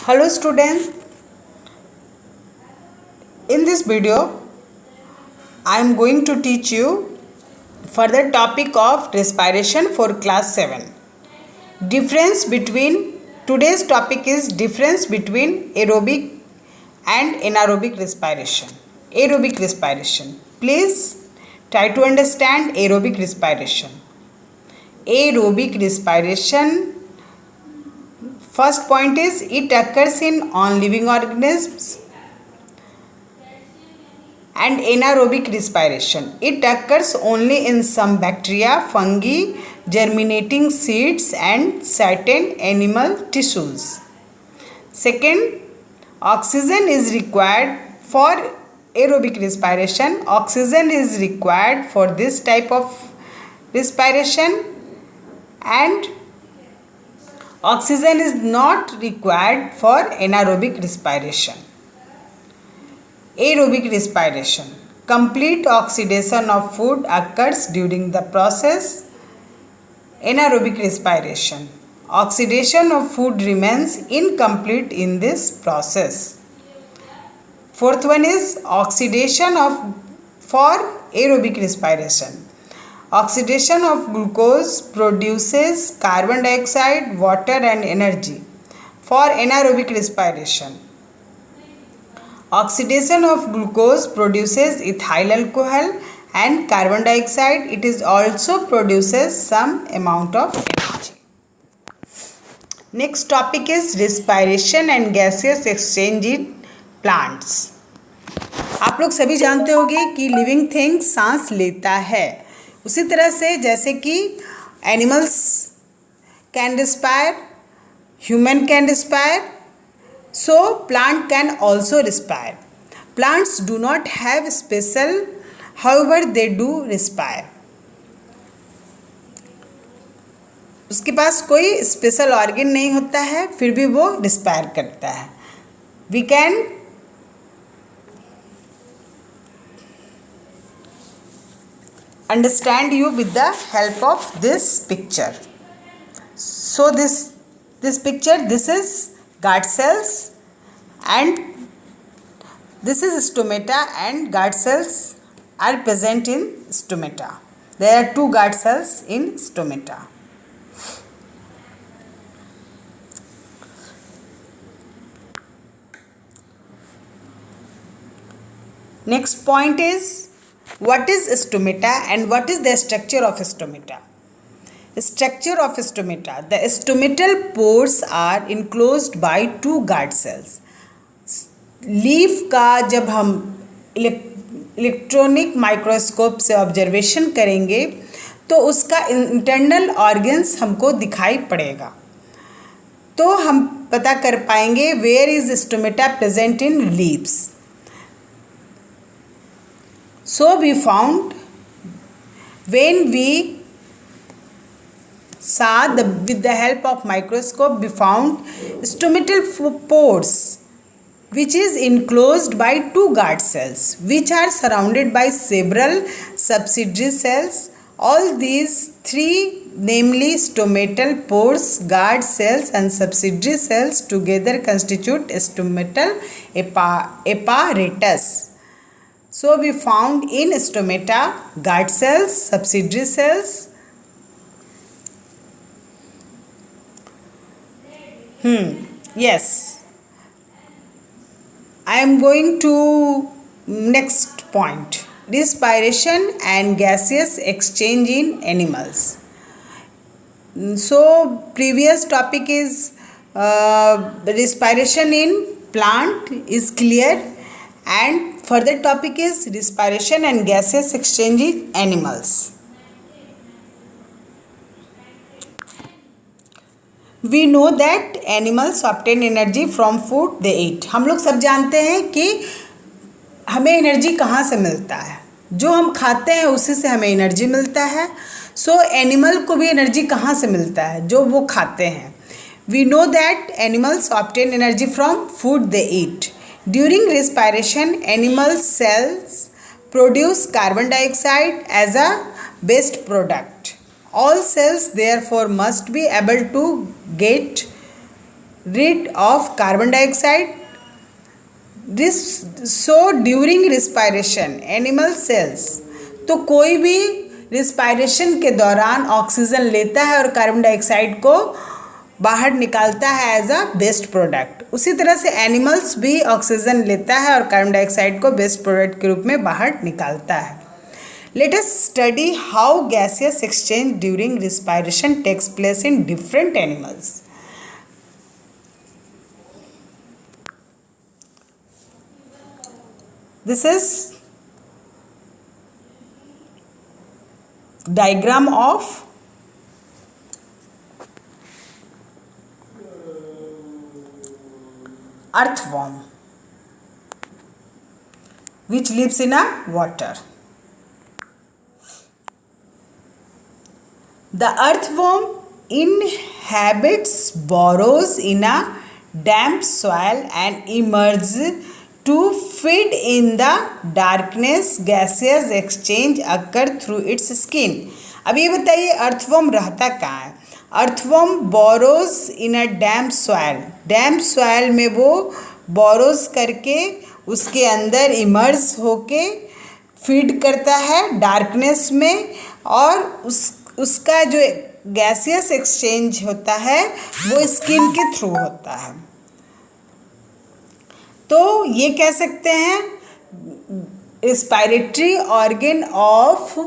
Hello students, in this video I am going to teach you further topic of respiration for class 7. Difference between today's topic is difference between aerobic and anaerobic respiration. Aerobic respiration. Please try to understand aerobic respiration. Aerobic respiration, first point is it occurs in all living organisms. And anaerobic respiration, it occurs only in some bacteria, fungi, germinating seeds and certain animal tissues. Second, oxygen is required for aerobic respiration. Oxygen is required for this type of respiration and oxygen is not required for anaerobic respiration. Aerobic respiration. Complete oxidation of food occurs during the process. Anaerobic respiration. Oxidation of food remains incomplete in this process. Fourth one is oxidation for aerobic respiration. Oxidation of glucose produces carbon dioxide, water and energy. For anaerobic respiration, oxidation of glucose produces ethyl alcohol and carbon dioxide. It is also produces some amount of energy. Next topic is respiration and gaseous exchange in plants. आप लोग सभी जानते होंगे कि living thing सांस लेता है, उसी तरह से जैसे कि animals can respire, human can respire, so plant can also respire. Plants do not have special, however they do respire. उसके पास कोई स्पेशल ऑर्गन नहीं होता है, फिर भी वो रिस्पायर करता है. We can understand you with the help of this picture. So this picture, this is guard cells and this is stomata, and guard cells are present in stomata. There are two guard cells in stomata. Next point is what is stomata and what is the structure of stomata. Structure of stomata. The stomatal pores are enclosed by two guard cells. Leaf का जब हम electronic microscope से observation करेंगे तो उसका internal organs हमको दिखाई पड़ेगा, तो हम पता कर पाएंगे where is stomata present in leaves. So we found when we saw with the help of microscope, we found stomatal pores which is enclosed by two guard cells which are surrounded by several subsidiary cells. All these three, namely stomatal pores, guard cells and subsidiary cells, together constitute stomatal apparatus. So we found in stomata guard cells, subsidiary cells, yes, I am going to next point, respiration and gaseous exchange in animals. So previous topic is the respiration in plant is clear, and further topic is respiration and gaseous exchange in animals. We know that animals obtain energy from food they eat. हम लोग सब जानते हैं कि हमें energy कहाँ से मिलता है, जो हम खाते हैं उसी से हमें एनर्जी मिलता है. सो एनिमल को भी एनर्जी कहाँ से मिलता है, जो वो खाते हैं. We know that animals obtain energy from food they eat. During respiration, animal cells produce carbon dioxide as a waste product. All cells therefore must be able to get rid of carbon dioxide. So during respiration animal cells, तो कोई भी respiration के दौरान oxygen लेता है और carbon dioxide को बाहर निकालता है एज अ वेस्ट प्रोडक्ट। उसी तरह से एनिमल्स भी ऑक्सीजन लेता है और कार्बन डाइऑक्साइड को वेस्ट प्रोडक्ट के रूप में बाहर निकालता है। Let us study how gaseous exchange during respiration takes place in different animals. This is diagram of earthworm which lives in a water. The earthworm inhabits burrows in a damp soil and emerges to feed in the darkness. Gaseous exchange occur through its skin. अब ये बताइए earthworm रहता कहाँ है। Earthworm borrows इन अ डैम्प soil, डैम्प soil में वो borrows करके उसके अंदर इमर्ज होके फीड करता है डार्कनेस में, और उसका जो गैसियस एक्सचेंज होता है वो स्किन के थ्रू होता है। तो ये कह सकते हैं respiratory organ of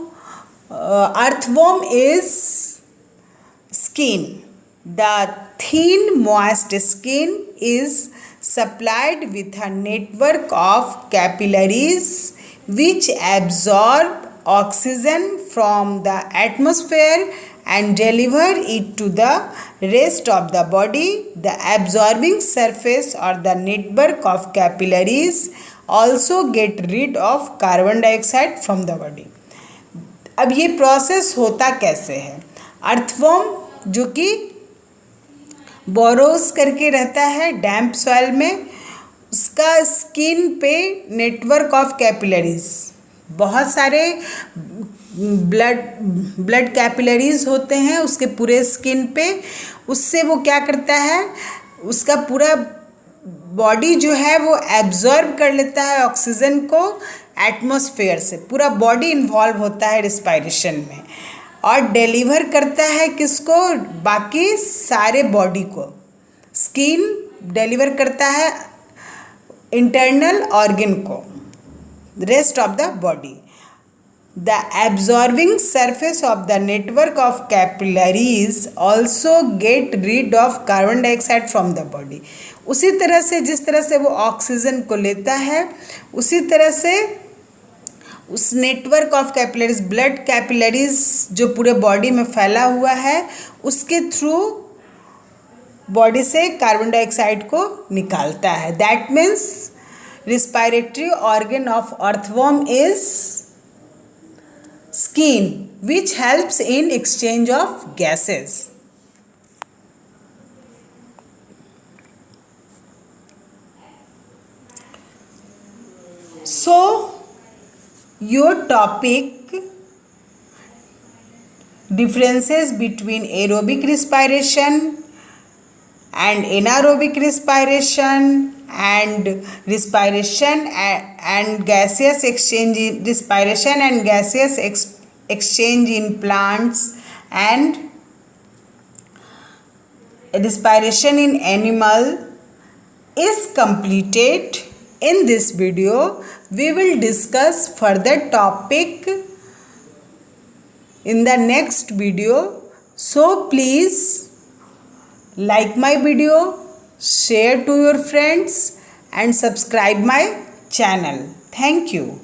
earthworm is skin. The thin moist skin is supplied with a network of capillaries which absorb oxygen from the atmosphere and deliver it to the rest of the body. The absorbing surface or the network of capillaries also get rid of carbon dioxide from the body. अब ये process होता कैसे है। Earthworm जो कि borrows करके रहता है डैम्प सॉइल में, उसका स्किन पे नेटवर्क ऑफ कैपिलरीज, बहुत सारे ब्लड कैपिलरीज होते हैं उसके पूरे स्किन पे। उससे वो क्या करता है, उसका पूरा बॉडी जो है वो एब्जॉर्ब कर लेता है ऑक्सीजन को एटमॉस्फेयर से। पूरा बॉडी इन्वॉल्व होता है रिस्पायरेशन में और डिलीवर करता है किसको, बाकी सारे बॉडी को। स्किन डिलीवर करता है इंटरनल ऑर्गन को, rest of the body. The absorbing surface of the network of capillaries also get rid of carbon dioxide from the body. उसी तरह से जिस तरह से वो ऑक्सीजन को लेता है, उसी तरह से उस network of capillaries, blood capillaries जो पूरे बॉडी में फैला हुआ है, उसके थ्रू बॉडी से कार्बन डाइऑक्साइड को निकालता है। That means respiratory organ of earthworm is skin, which helps in exchange of gases. So your topic differences between aerobic respiration and anaerobic respiration and respiration and gaseous exchange in respiration and gaseous exchange in plants and respiration in animal is completed. In this video we will discuss further topic in the next video. So please like my video, share to your friends and subscribe my channel. Thank you.